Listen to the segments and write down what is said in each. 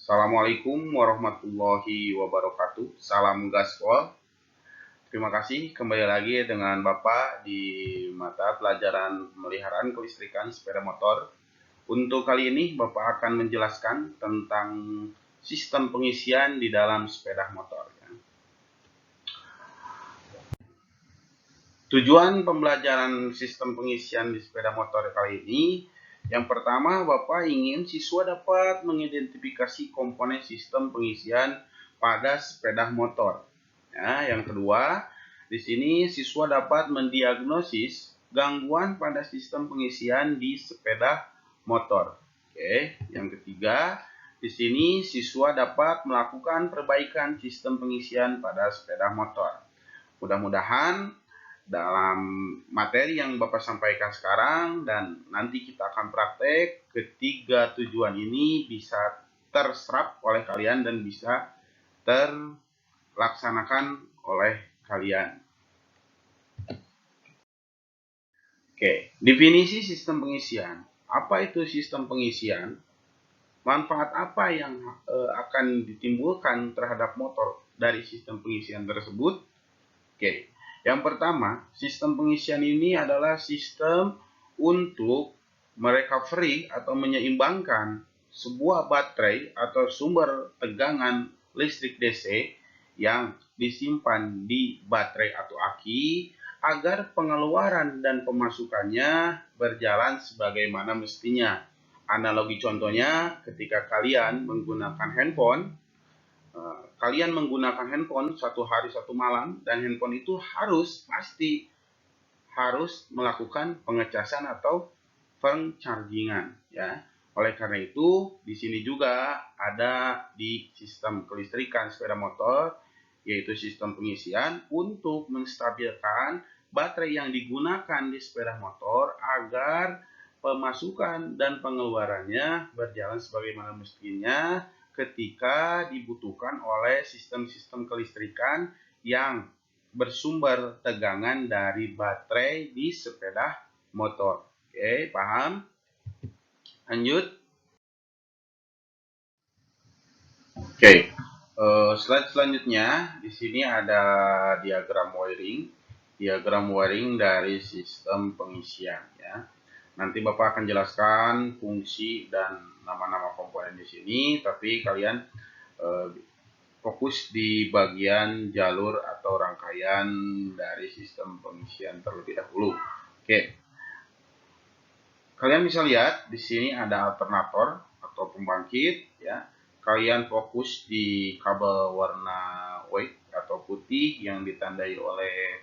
Assalamualaikum warahmatullahi wabarakatuh. Salam gaspol. Terima kasih kembali lagi dengan Bapak di mata pelajaran pemeliharaan kelistrikan sepeda motor. Untuk kali ini Bapak akan menjelaskan tentang sistem pengisian di dalam sepeda motor. Tujuan pembelajaran sistem pengisian di sepeda motor kali ini, yang pertama Bapak ingin siswa dapat mengidentifikasi komponen sistem pengisian pada sepeda motor. Ya, yang kedua, di sini siswa dapat mendiagnosis gangguan pada sistem pengisian di sepeda motor. Oke, yang ketiga, di sini siswa dapat melakukan perbaikan sistem pengisian pada sepeda motor. Mudah-mudahan dalam materi yang Bapak sampaikan sekarang dan nanti kita akan praktek, ketiga tujuan ini bisa terserap oleh kalian dan bisa terlaksanakan oleh kalian. Oke, definisi sistem pengisian. Apa itu sistem pengisian? Manfaat apa yang akan ditimbulkan terhadap motor dari sistem pengisian tersebut? Oke, yang pertama, sistem pengisian ini adalah sistem untuk merecovery atau menyeimbangkan sebuah baterai atau sumber tegangan listrik DC yang disimpan di baterai atau aki agar pengeluaran dan pemasukannya berjalan sebagaimana mestinya. Analogi contohnya, ketika kalian menggunakan handphone, kalian menggunakan handphone satu hari satu malam dan handphone itu pasti harus melakukan pengecasan atau chargingan, ya. Oleh karena itu, di sini juga ada di sistem kelistrikan sepeda motor, yaitu sistem pengisian untuk menstabilkan baterai yang digunakan di sepeda motor agar pemasukan dan pengeluarannya berjalan sebagaimana mestinya ketika dibutuhkan oleh sistem-sistem kelistrikan yang bersumber tegangan dari baterai di sepeda motor. Oke, paham? Lanjut. Oke, slide selanjutnya di sini ada diagram wiring dari sistem pengisian, ya. Nanti Bapak akan jelaskan fungsi dan nama-nama komponen di sini, tapi kalian fokus di bagian jalur atau rangkaian dari sistem pengisian terlebih dahulu. Oke. Kalian bisa lihat di sini ada alternator atau pembangkit, ya. Kalian fokus di kabel warna white atau putih yang ditandai oleh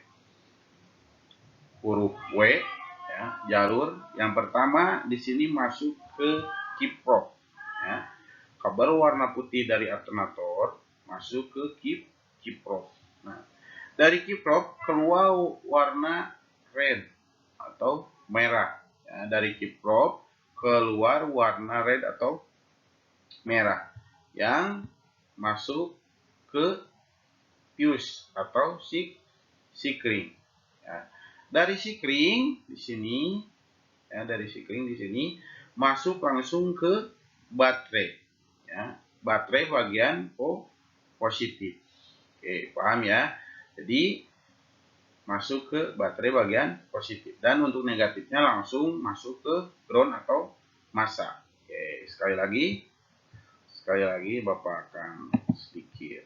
huruf W, ya. Jalur yang pertama di sini masuk ke kiprop, ya. Kabel warna putih dari alternator masuk ke kiprop. Nah, dari kiprop keluar warna red atau merah. Ya, dari kiprop keluar warna red atau merah yang masuk ke fuse atau sikring. Ya. Dari sikring di sini, ya, masuk langsung ke baterai. Ya, baterai bagian positif. Oke, paham ya? Jadi masuk ke baterai bagian positif, dan untuk negatifnya langsung masuk ke ground atau massa. Oke, sekali lagi Bapak akan sedikit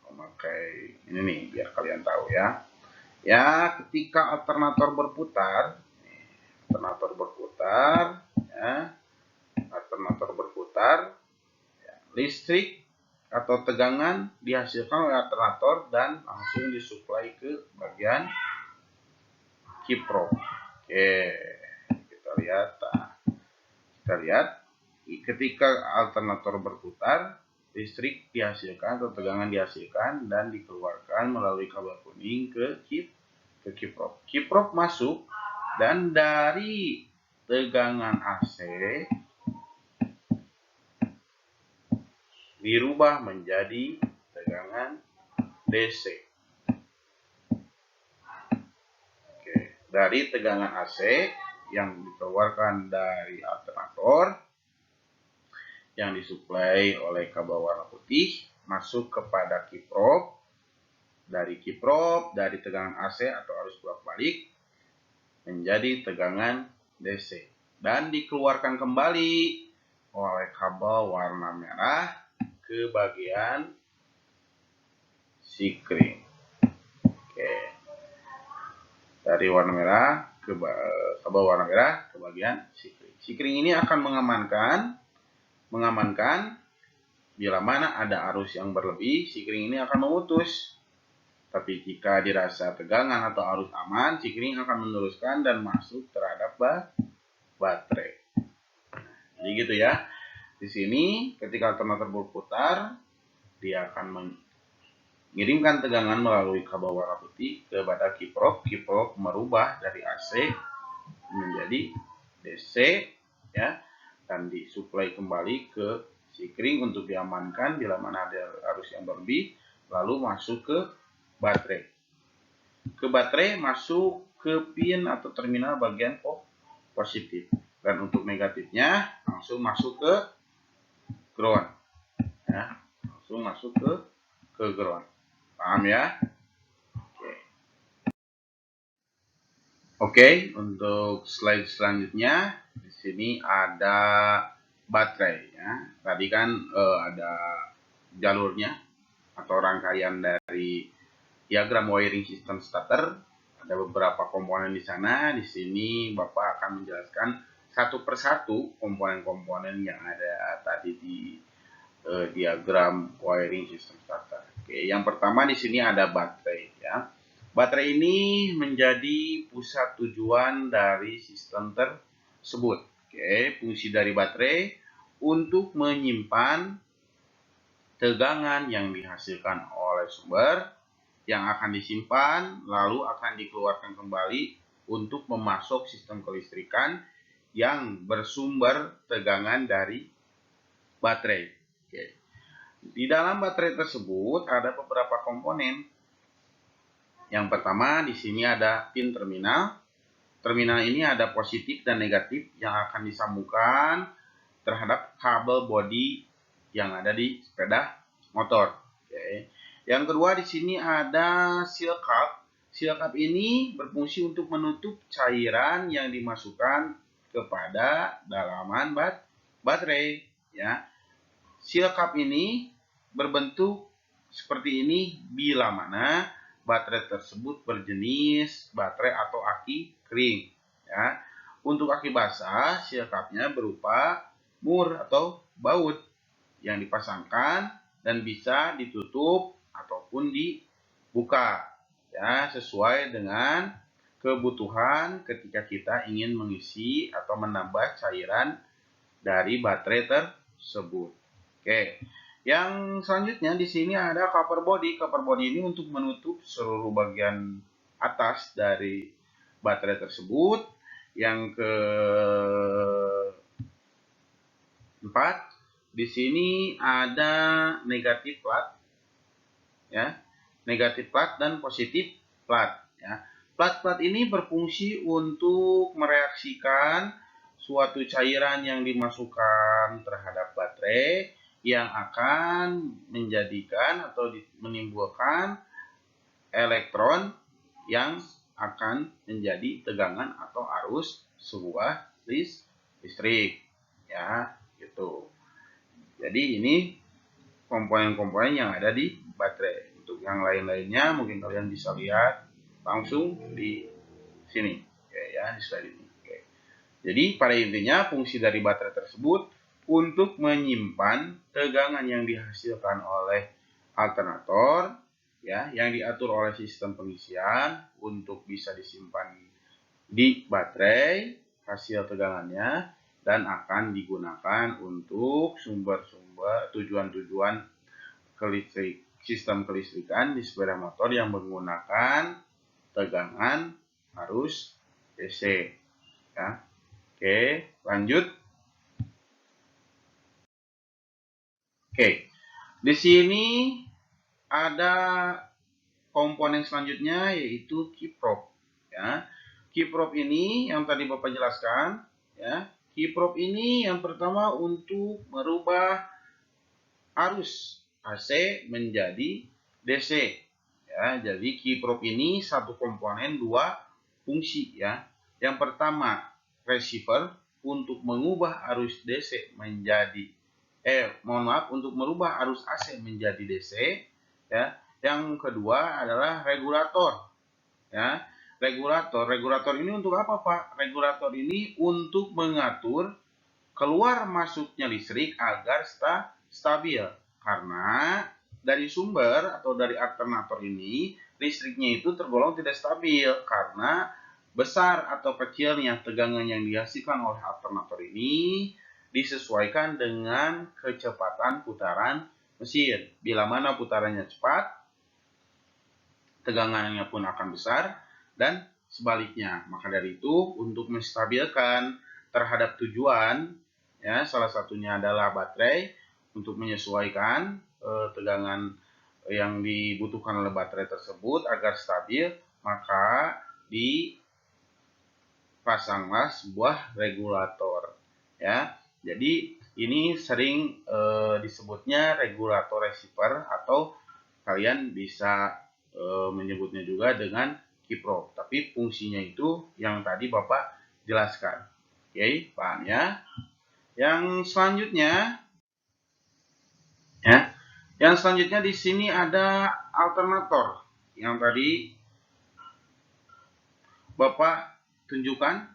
memakai ini nih biar kalian tahu, ya. Ya, ketika alternator berputar, listrik atau tegangan dihasilkan oleh alternator dan langsung disuplai ke bagian kiprop. Oke, kita lihat ketika alternator berputar, listrik dihasilkan atau tegangan dihasilkan dan dikeluarkan melalui kabel kuning ke kiprop. Kiprop masuk dan dari tegangan AC dirubah menjadi tegangan DC. Oke, dari tegangan AC yang dikeluarkan dari alternator yang disuplai oleh kabel warna putih masuk kepada kiprop. Dari kiprop, dari tegangan AC atau arus bolak-balik menjadi tegangan DC dan dikeluarkan kembali oleh kabel warna merah ke bagian sikring. Oke. Dari warna merah ke kabel warna merah ke bagian sikring. Sikring ini akan mengamankan bila mana ada arus yang berlebih, sikring ini akan memutus. Tapi jika dirasa tegangan atau arus aman, sikring akan meneruskan dan masuk terhadap baterai. Jadi gitu ya. Di sini ketika alternator berputar, dia akan mengirimkan tegangan melalui kabel warna putih kepada kiprop. Kiprop merubah dari AC menjadi DC ya, dan disuplai kembali ke sikring untuk diamankan bila mana ada arus yang berlebih, lalu masuk ke baterai. Ke baterai masuk ke pin atau terminal bagian positif, dan untuk negatifnya langsung masuk ke ground ya, langsung masuk ke ground. Paham ya? Oke, untuk slide selanjutnya di sini ada baterai ya. Tadi kan ada jalurnya atau rangkaian dari diagram wiring system starter. Ada beberapa komponen di sana. Di sini Bapak akan menjelaskan satu persatu komponen-komponen yang ada tadi di diagram wiring system starter. Oke, yang pertama di sini ada baterai ya. Baterai ini menjadi pusat tujuan dari sistem tersebut. Oke, fungsi dari baterai untuk menyimpan tegangan yang dihasilkan oleh sumber yang akan disimpan lalu akan dikeluarkan kembali untuk memasok sistem kelistrikan yang bersumber tegangan dari baterai. Oke. Di dalam baterai tersebut ada beberapa komponen. Yang pertama di sini ada pin terminal. Terminal ini ada positif dan negatif yang akan disambungkan terhadap kabel bodi yang ada di sepeda motor. Oke. Yang kedua di sini ada seal cap. Seal cap ini berfungsi untuk menutup cairan yang dimasukkan kepada dalaman baterai ya. Seal cap ini berbentuk seperti ini bila mana baterai tersebut berjenis baterai atau aki kering ya. Untuk aki basah, seal cap-nya berupa mur atau baut yang dipasangkan dan bisa ditutup ataupun dibuka ya, sesuai dengan kebutuhan ketika kita ingin mengisi atau menambah cairan dari baterai tersebut. Oke. Yang selanjutnya di sini ada cover body. Cover body ini untuk menutup seluruh bagian atas dari baterai tersebut. Yang keempat, di sini ada negatif plat, ya, negatif plat dan positif plat. Ya. Plat-plat ini berfungsi untuk mereaksikan suatu cairan yang dimasukkan terhadap baterai yang akan menjadikan atau menimbulkan elektron yang akan menjadi tegangan atau arus sebuah listrik ya, gitu. Jadi ini komponen-komponen yang ada di baterai. Untuk yang lain-lainnya mungkin kalian bisa lihat langsung di sini. Oke, ya, di slide ini. Oke. Jadi pada intinya fungsi dari baterai tersebut untuk menyimpan tegangan yang dihasilkan oleh alternator ya, yang diatur oleh sistem pengisian untuk bisa disimpan di baterai hasil tegangannya dan akan digunakan untuk sumber-sumber tujuan-tujuan sistem kelistrikan di sepeda motor yang menggunakan tegangan arus DC ya. Oke, lanjut. Oke. Di sini ada komponen selanjutnya yaitu kiprop ya. Kiprop ini yang tadi Bapak jelaskan ya. kiprop ini yang pertama untuk merubah arus AC menjadi DC. Ya, jadi kiprop ini satu komponen dua fungsi ya. Yang pertama receiver untuk mengubah arus DC menjadi untuk merubah arus AC menjadi DC ya. Yang kedua adalah regulator ya. Regulator ini untuk apa, Pak? Regulator ini untuk mengatur keluar masuknya listrik agar stabil, karena dari sumber atau dari alternator ini listriknya itu tergolong tidak stabil karena besar atau kecilnya tegangan yang dihasilkan oleh alternator ini disesuaikan dengan kecepatan putaran mesin. Bila mana putarannya cepat, tegangannya pun akan besar, dan sebaliknya. Maka dari itu, untuk menstabilkan terhadap tujuan, ya, salah satunya adalah baterai untuk menyesuaikan tegangan yang dibutuhkan oleh baterai tersebut agar stabil, maka dipasanglah sebuah regulator. Ya, jadi ini sering disebutnya regulator receiver, atau kalian bisa menyebutnya juga dengan kiprop, tapi fungsinya itu yang tadi Bapak jelaskan. Oke, paham ya? Yang selanjutnya di sini ada alternator yang tadi Bapak tunjukkan,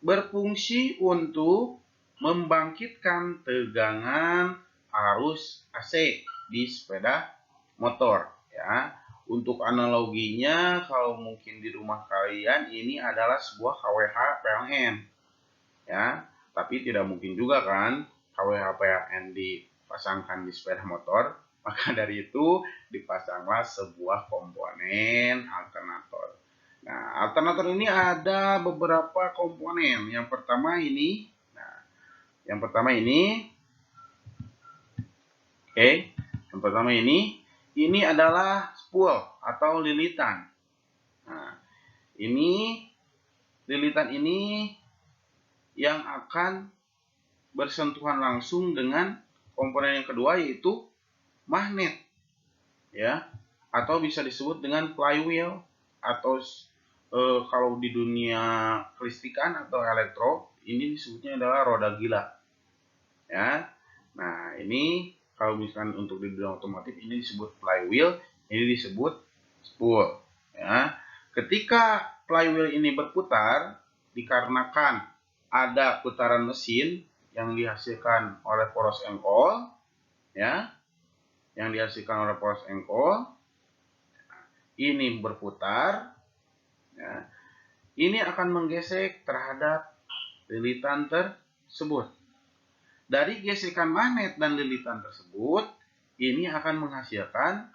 berfungsi untuk membangkitkan tegangan arus AC di sepeda motor ya. Untuk analoginya, kalau mungkin di rumah kalian ini adalah sebuah KWH PLN ya, tapi tidak mungkin juga kan KWH PLN dipasangkan di sepeda motor. Maka dari itu dipasanglah sebuah komponen alternator. Nah, alternator ini ada beberapa komponen. Yang pertama ini, ini adalah spool atau lilitan. Nah, lilitan ini yang akan bersentuhan langsung dengan komponen yang kedua, yaitu magnet, ya, atau bisa disebut dengan flywheel, atau kalau di dunia kelistrikan atau elektro ini disebutnya adalah roda gila, ya. Nah, ini kalau misalkan untuk di bidang otomotif ini disebut flywheel, ini disebut spool. Ya. Ketika flywheel ini berputar, dikarenakan ada putaran mesin yang dihasilkan oleh poros engkol, ya, ini berputar, ya, ini akan menggesek terhadap lilitan tersebut. Dari gesekan magnet dan lilitan tersebut, ini akan menghasilkan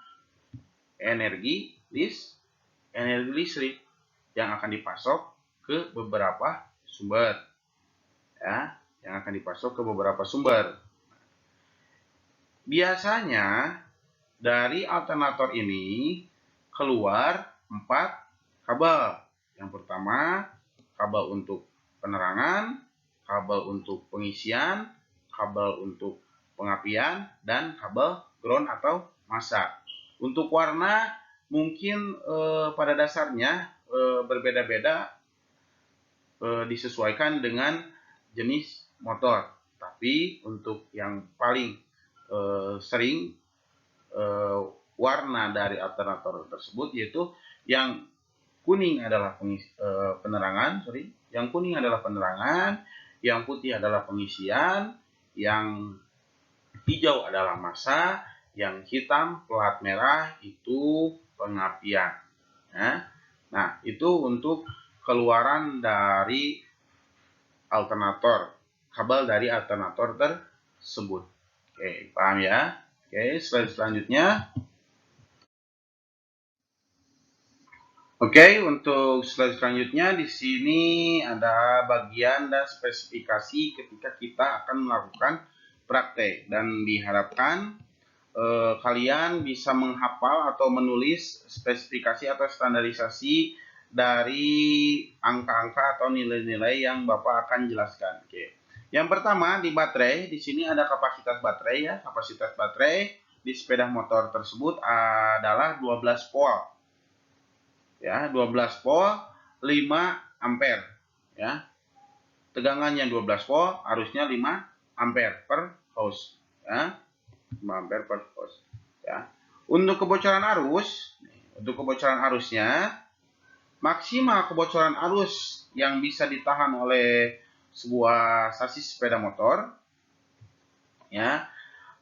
energi listrik yang akan dipasok ke beberapa sumber. Ya, Biasanya dari alternator ini keluar 4 kabel. Yang pertama, kabel untuk penerangan, kabel untuk pengisian, kabel untuk pengapian, dan kabel ground atau masa. Untuk warna mungkin pada dasarnya berbeda-beda, disesuaikan dengan jenis motor. Tapi untuk yang paling sering warna dari alternator tersebut, yaitu yang kuning adalah penerangan, yang putih adalah pengisian, yang hijau adalah massa, yang hitam plat merah itu pengapian. Ya. Nah, itu untuk keluaran dari alternator, kabel dari alternator tersebut. Oke, paham ya? Oke, slide selanjutnya. Oke, untuk slide selanjutnya di sini ada bagian dan spesifikasi ketika kita akan melakukan praktek, dan diharapkan kalian bisa menghafal atau menulis spesifikasi atau standarisasi dari angka-angka atau nilai-nilai yang Bapak akan jelaskan. Oke. Yang pertama di baterai, di sini ada kapasitas baterai ya. Kapasitas baterai di sepeda motor tersebut adalah 12 volt. Ya, 12 volt 5 ampere ya. Tegangannya 12 volt, arusnya 5 ampere per hose ya. 5 ampere per hose ya. Untuk kebocoran arusnya maksimal kebocoran arus yang bisa ditahan oleh sebuah sasis sepeda motor ya,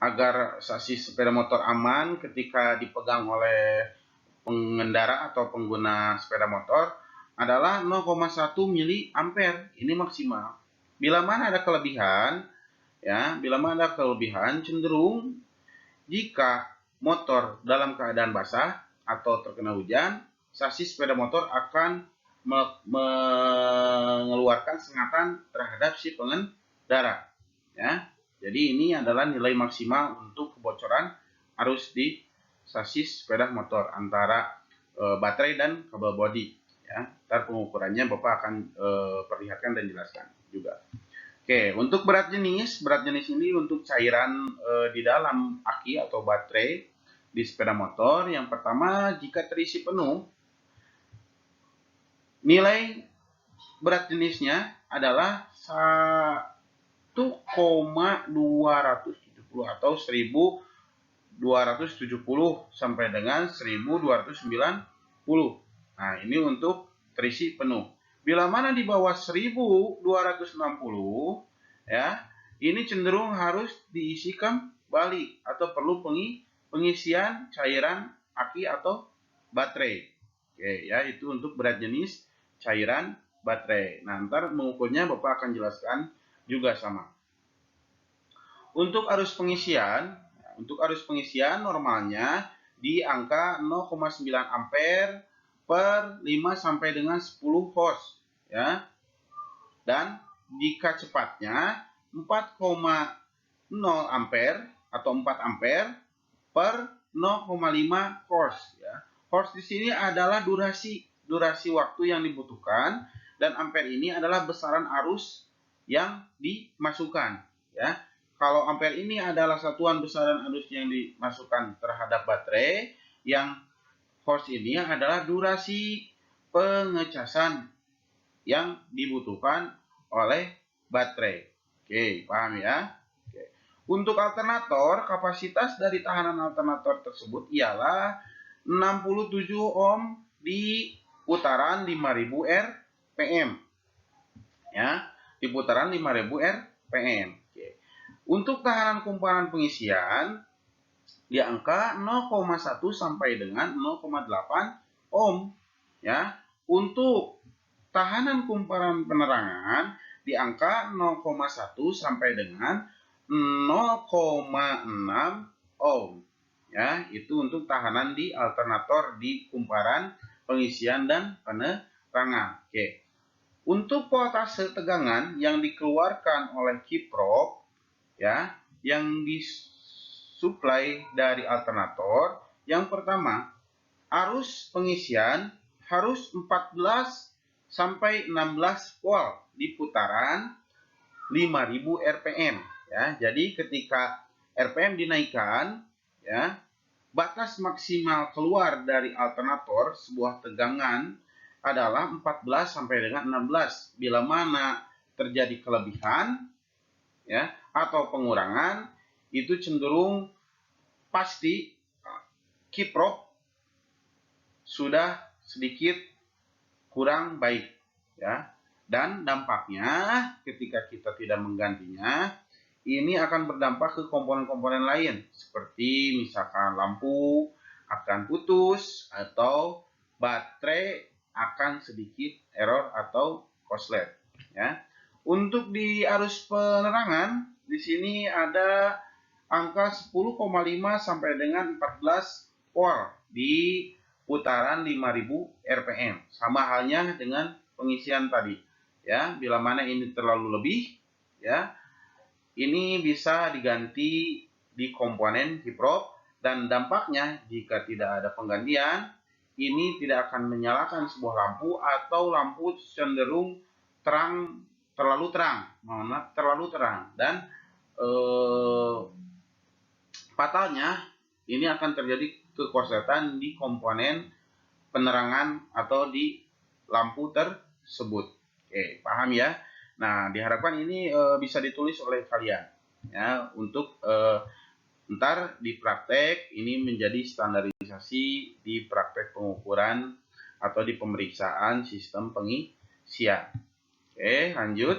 agar sasis sepeda motor aman ketika dipegang oleh pengendara atau pengguna sepeda motor adalah 0,1 miliampere. Ini maksimal. Bila mana ada kelebihan ya, cenderung jika motor dalam keadaan basah atau terkena hujan, sasis sepeda motor akan mengeluarkan sengatan terhadap si pengendara ya. Jadi ini adalah nilai maksimal untuk kebocoran arus di sasis sepeda motor antara baterai dan kabel bodi ya. Ntar pengukurannya Bapak akan perlihatkan dan jelaskan juga. Oke, untuk berat jenis ini untuk cairan di dalam aki atau baterai di sepeda motor. Yang pertama, jika terisi penuh, nilai berat jenisnya adalah 1,270 atau 1270 sampai dengan 1290. Nah, ini untuk terisi penuh. Bila mana di bawah 1260 ya, ini cenderung harus diisi kembali atau perlu pengisian cairan aki atau baterai. Oke ya, itu untuk berat jenis cairan baterai. Nah, ntar mengukurnya Bapak akan jelaskan juga sama. Untuk arus pengisian normalnya di angka 0,9 ampere per 5 sampai dengan 10 hos ya. Dan jika cepatnya 4,0 ampere atau 4 ampere per 0,5 hos ya. Hos di sini adalah durasi waktu yang dibutuhkan, dan ampere ini adalah besaran arus yang dimasukkan ya. Kalau ampere ini adalah satuan besaran arus yang dimasukkan terhadap baterai, yang hos ini adalah durasi pengecasan yang dibutuhkan oleh baterai. Oke, paham ya? Oke. Untuk alternator, kapasitas dari tahanan alternator tersebut ialah 67 ohm di putaran 5000 rpm. Ya, di putaran 5000 rpm. Oke. Untuk tahanan kumparan pengisian di angka 0,1 sampai dengan 0,8 ohm ya. Untuk tahanan kumparan penerangan di angka 0,1 sampai dengan 0,6 ohm ya. Itu untuk tahanan di alternator di kumparan pengisian dan penerangan. Oke. Untuk voltase tegangan yang dikeluarkan oleh kiprop ya, yang disuplai dari alternator, yang pertama, arus pengisian harus 14 sampai 16 volt di putaran 5000 rpm ya. Jadi ketika rpm dinaikkan ya, batas maksimal keluar dari alternator sebuah tegangan adalah 14 sampai dengan 16. Bila mana terjadi kelebihan ya atau pengurangan, itu cenderung pasti kiprop sudah sedikit kurang baik ya. Dan dampaknya ketika kita tidak menggantinya, ini akan berdampak ke komponen-komponen lain seperti misalkan lampu akan putus atau baterai akan sedikit error atau korslet ya. Untuk di arus penerangan di sini ada angka 10,5 sampai dengan 14 volt di putaran 5000 rpm. Sama halnya dengan pengisian tadi ya. Bila mana ini terlalu lebih ya, ini bisa diganti di komponen kiprop, dan dampaknya jika tidak ada penggantian ini tidak akan menyalakan sebuah lampu atau lampu cenderung terang, terlalu terang, terlalu terang, dan fatalnya ini akan terjadi kekorsletan di komponen penerangan atau di lampu tersebut. Oke, paham ya? Nah, diharapkan ini bisa ditulis oleh kalian ya untuk ntar di praktek ini menjadi standarisasi di praktek pengukuran atau di pemeriksaan sistem pengisian. Oke, lanjut.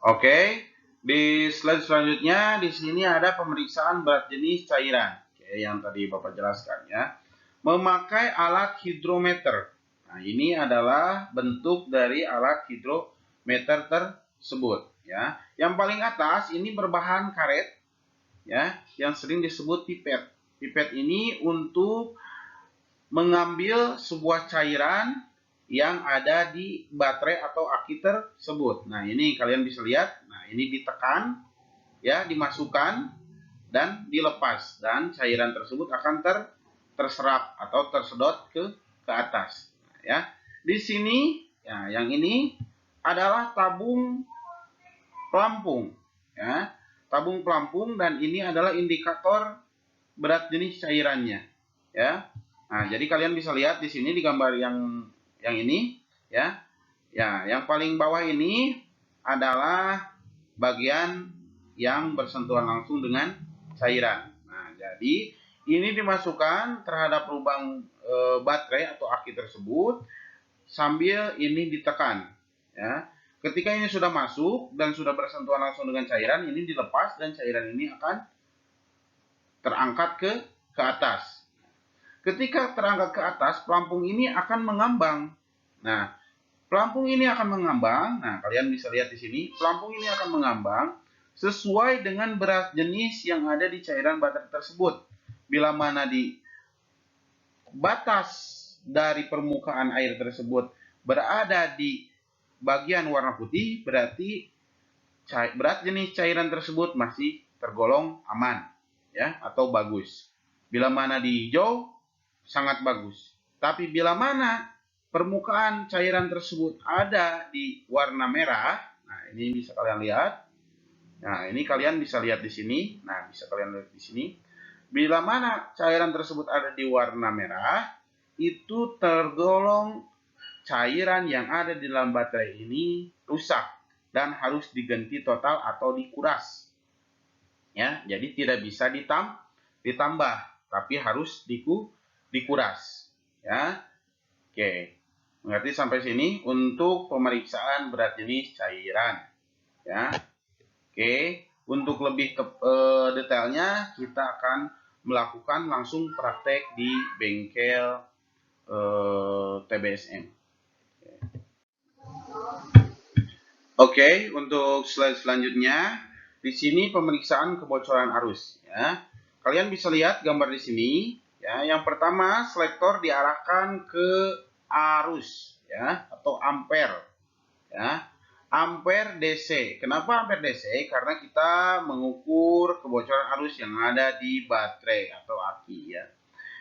Oke, di slide selanjutnya di sini ada pemeriksaan berat jenis cairan. Oke, yang tadi Bapak jelaskan ya. Memakai alat hidrometer. Nah, ini adalah bentuk dari alat hidrometer tersebut ya. Yang paling atas ini berbahan karet ya, yang sering disebut pipet. Pipet ini untuk mengambil sebuah cairan yang ada di baterai atau aki tersebut. Nah, ini kalian bisa lihat. Nah, ini ditekan ya, dimasukkan dan dilepas, dan cairan tersebut akan terserap atau tersedot ke atas. Nah, ya. Di sini ya, yang ini adalah tabung pelampung ya. Tabung pelampung, dan ini adalah indikator berat jenis cairannya ya. Nah, jadi kalian bisa lihat di sini di gambar yang ini ya. Ya, yang paling bawah ini adalah bagian yang bersentuhan langsung dengan cairan. Nah, jadi ini dimasukkan terhadap lubang baterai atau aki tersebut sambil ini ditekan ya. Ketika ini sudah masuk dan sudah bersentuhan langsung dengan cairan, ini dilepas dan cairan ini akan terangkat ke atas. Ketika terangkat ke atas, pelampung ini akan mengambang. Nah, pelampung ini akan mengambang. Nah, kalian bisa lihat di sini, pelampung ini akan mengambang sesuai dengan berat jenis yang ada di cairan baterai tersebut. Bila mana di batas dari permukaan air tersebut berada di bagian warna putih, berarti berat jenis cairan tersebut masih tergolong aman ya, atau bagus. Bila mana di hijau, sangat bagus. Tapi bila mana permukaan cairan tersebut ada di warna merah, nah ini bisa kalian lihat. Nah, ini kalian bisa lihat di sini. Nah, bisa kalian lihat di sini. Bila mana cairan tersebut ada di warna merah, itu tergolong cairan yang ada di dalam baterai ini rusak dan harus diganti total atau dikuras. Ya, jadi tidak bisa ditambah, tapi harus dikuras. Ya. Oke. Mengerti sampai sini untuk pemeriksaan berat jenis cairan. Ya. Oke, untuk lebih detailnya kita akan melakukan langsung praktek di bengkel TBSM. Oke, untuk slide selanjutnya, di sini pemeriksaan kebocoran arus. Ya, kalian bisa lihat gambar di sini. Ya, yang pertama selektor diarahkan ke arus, ya, atau ampere. Ya, ampere DC. Kenapa ampere DC? Karena kita mengukur kebocoran arus yang ada di baterai atau aki. Ya.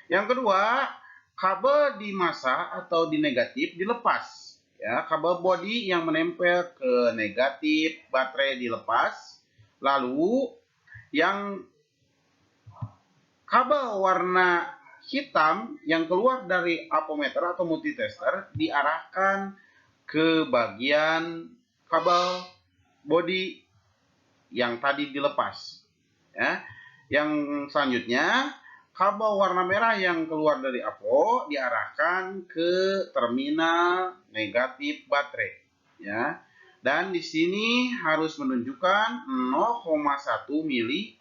Yang kedua, kabel di massa atau di negatif dilepas. Ya, kabel bodi yang menempel ke negatif baterai dilepas. Lalu yang kabel warna hitam yang keluar dari apometer atau multitester diarahkan ke bagian kabel bodi yang tadi dilepas. Ya. Yang selanjutnya, kabel warna merah yang keluar dari apo diarahkan ke terminal negatif baterai, ya. Dan di sini harus menunjukkan 0,1 mili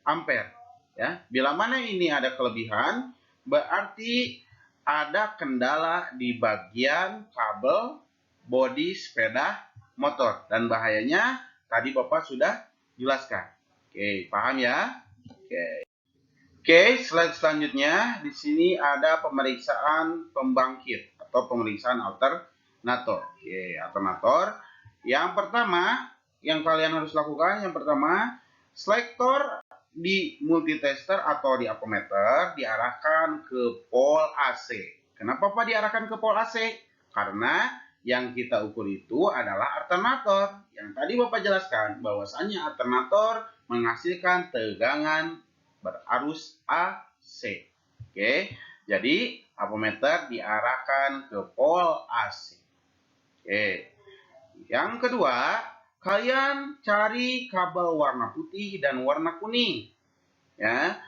ampere, ya. Bila mana ini ada kelebihan, berarti ada kendala di bagian kabel bodi sepeda motor, dan bahayanya tadi Bapak sudah jelaskan. Oke, paham ya? Oke, slide selanjutnya di sini ada pemeriksaan pembangkit atau pemeriksaan alternator. Oke, alternator. Yang pertama yang kalian harus lakukan, yang pertama, selektor di multitester atau di apometer diarahkan ke pol AC. Kenapa Pak diarahkan ke pol AC? Karena yang kita ukur itu adalah alternator. Yang tadi Bapak jelaskan bahwasannya alternator menghasilkan tegangan berarus AC. Oke, jadi apometer diarahkan ke pol AC. Oke. Yang kedua, kalian cari kabel warna putih dan warna kuning. Ya.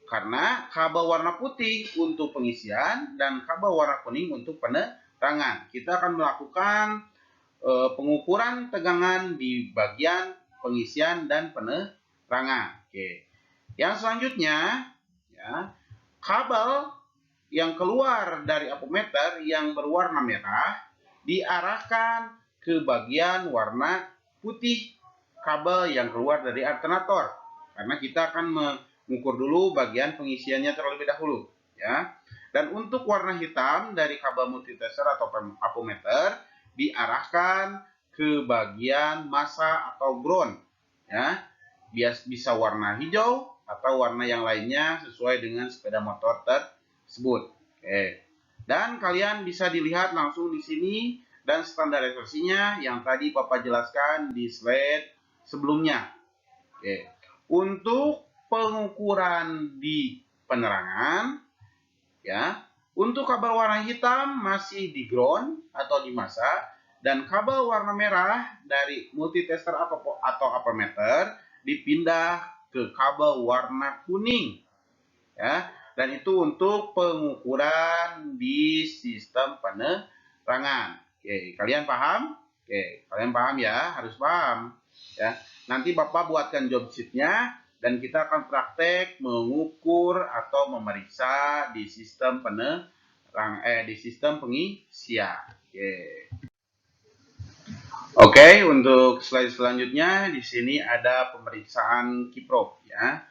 Karena kabel warna putih untuk pengisian dan kabel warna kuning untuk penerangan. Kita akan melakukan pengukuran tegangan di bagian pengisian dan penerangan. Oke. Yang selanjutnya, ya, kabel yang keluar dari apometer yang berwarna merah diarahkan ke bagian warna putih kabel yang keluar dari alternator. Karena kita akan mengukur dulu bagian pengisiannya terlebih dahulu, ya. Dan untuk warna hitam dari kabel multitester atau apometer diarahkan ke bagian massa atau ground, ya. Bisa warna hijau atau warna yang lainnya sesuai dengan sepeda motor tersebut. Oke. Dan kalian bisa dilihat langsung di sini dan standarisasinya yang tadi Bapak jelaskan di slide sebelumnya. Oke. Untuk pengukuran di penerangan, ya, untuk kabel warna hitam masih di ground atau di massa, dan kabel warna merah dari multitester atau apometer dipindah ke kabel warna kuning, ya, dan itu untuk pengukuran di sistem penerangan. Oke, kalian paham? Oke, kalian paham ya, harus paham. Ya, nanti Bapak buatkan job sheet-nya dan kita akan praktek mengukur atau memeriksa di sistem di sistem pengisian. Oke, untuk slide selanjutnya di sini ada pemeriksaan kiprop, ya.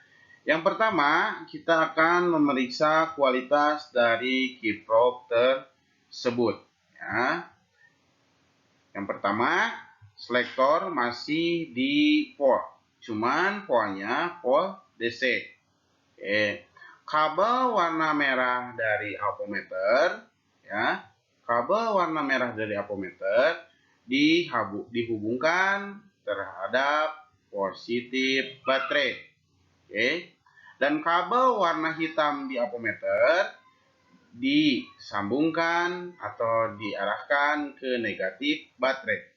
Yang pertama, kita akan memeriksa kualitas dari kiprop tersebut, ya. Yang pertama, selektor masih di pol, cuman polnya pol DC. Oke. Kabel warna merah dari apometer, ya. Kabel warna merah dari apometer dihubungkan terhadap positif baterai. Oke. Dan kabel warna hitam di apometer disambungkan atau diarahkan ke negatif baterai.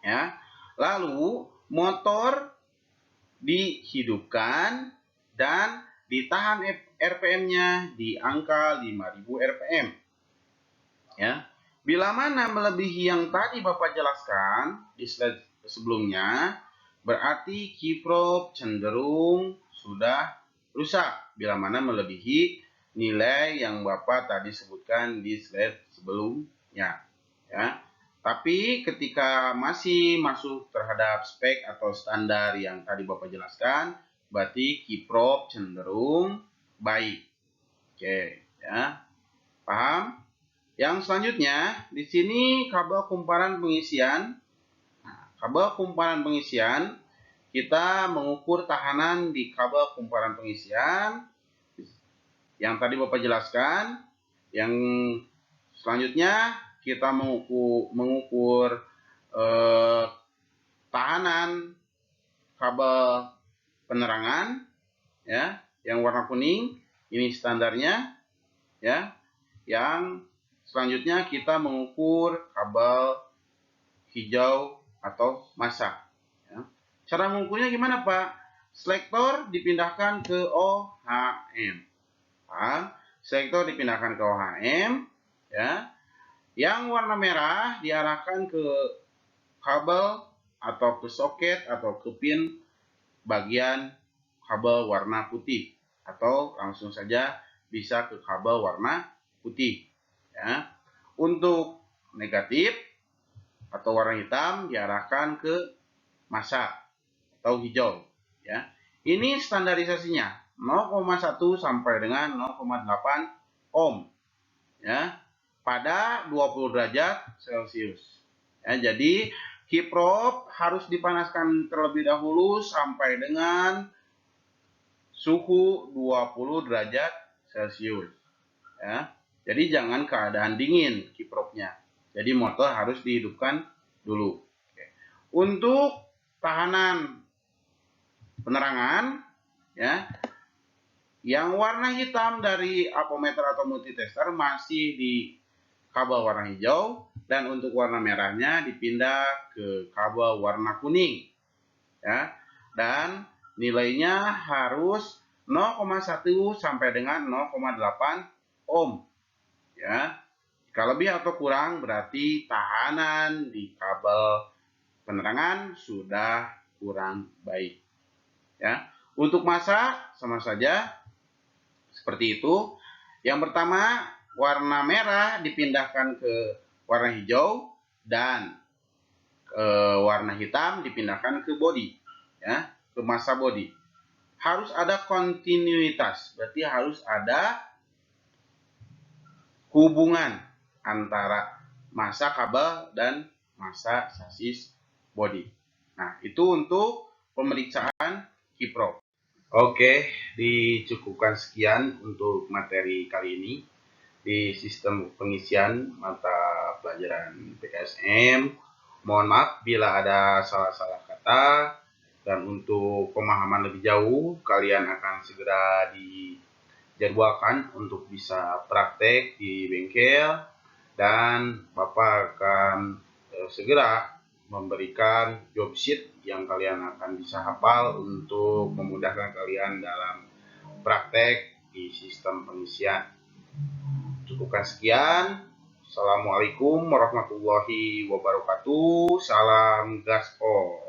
Ya. Lalu motor dihidupkan dan ditahan RPM-nya di angka 5000 RPM. Ya. Bila mana melebihi yang tadi Bapak jelaskan di slide sebelumnya, berarti kiprop cenderung sudah rusak. Bila mana melebihi nilai yang Bapak tadi sebutkan di slide sebelumnya. Ya. Tapi ketika masih masuk terhadap spek atau standar yang tadi Bapak jelaskan, berarti kiprop cenderung baik. Oke, ya. Paham? Yang selanjutnya, di sini kabel kumparan pengisian. Nah, kabel kumparan pengisian, kita mengukur tahanan di kabel kumparan pengisian yang tadi Bapak jelaskan. Yang selanjutnya kita mengukur tahanan kabel penerangan, ya, yang warna kuning, ini standarnya, ya. Yang selanjutnya kita mengukur kabel hijau atau massa. Ya. Cara mengukurnya gimana Pak? Selektor dipindahkan ke OHM. Selektor dipindahkan ke OHM, ya. Yang warna merah diarahkan ke kabel atau ke soket atau ke pin bagian kabel warna putih, atau langsung saja bisa ke kabel warna putih, ya. Untuk negatif atau warna hitam diarahkan ke massa atau hijau, ya. Ini standarisasinya 0,1 sampai dengan 0,8 ohm, ya, pada 20 derajat Celcius. Ya, jadi kiprop harus dipanaskan terlebih dahulu sampai dengan suhu 20 derajat Celcius. Ya. Jadi jangan keadaan dingin kiprofnya. Jadi motor harus dihidupkan dulu. Oke. Untuk tahanan penerangan, ya, yang warna hitam dari apometer atau multitester masih di kabel warna hijau, dan untuk warna merahnya dipindah ke kabel warna kuning, ya. Dan nilainya harus 0,1 sampai dengan 0,8 ohm, ya. Jika lebih atau kurang berarti tahanan di kabel penerangan sudah kurang baik, ya. Untuk massa sama saja seperti itu. Yang pertama, warna merah dipindahkan ke warna hijau, dan warna hitam dipindahkan ke body, ya, ke massa body. Harus ada kontinuitas, berarti harus ada hubungan antara massa kabel dan massa sasis body. Nah, itu untuk pemeriksaan kiprop. Oke, dicukupkan sekian untuk materi kali ini di sistem pengisian mata pelajaran PKSM. Mohon maaf bila ada salah-salah kata, dan untuk pemahaman lebih jauh kalian akan segera dijadwalkan untuk bisa praktek di bengkel, dan Bapak akan segera memberikan job sheet yang kalian akan bisa hafal untuk memudahkan kalian dalam praktek di sistem pengisian. Cukupkan sekian. Assalamualaikum warahmatullahi wabarakatuh. Salam gaspol.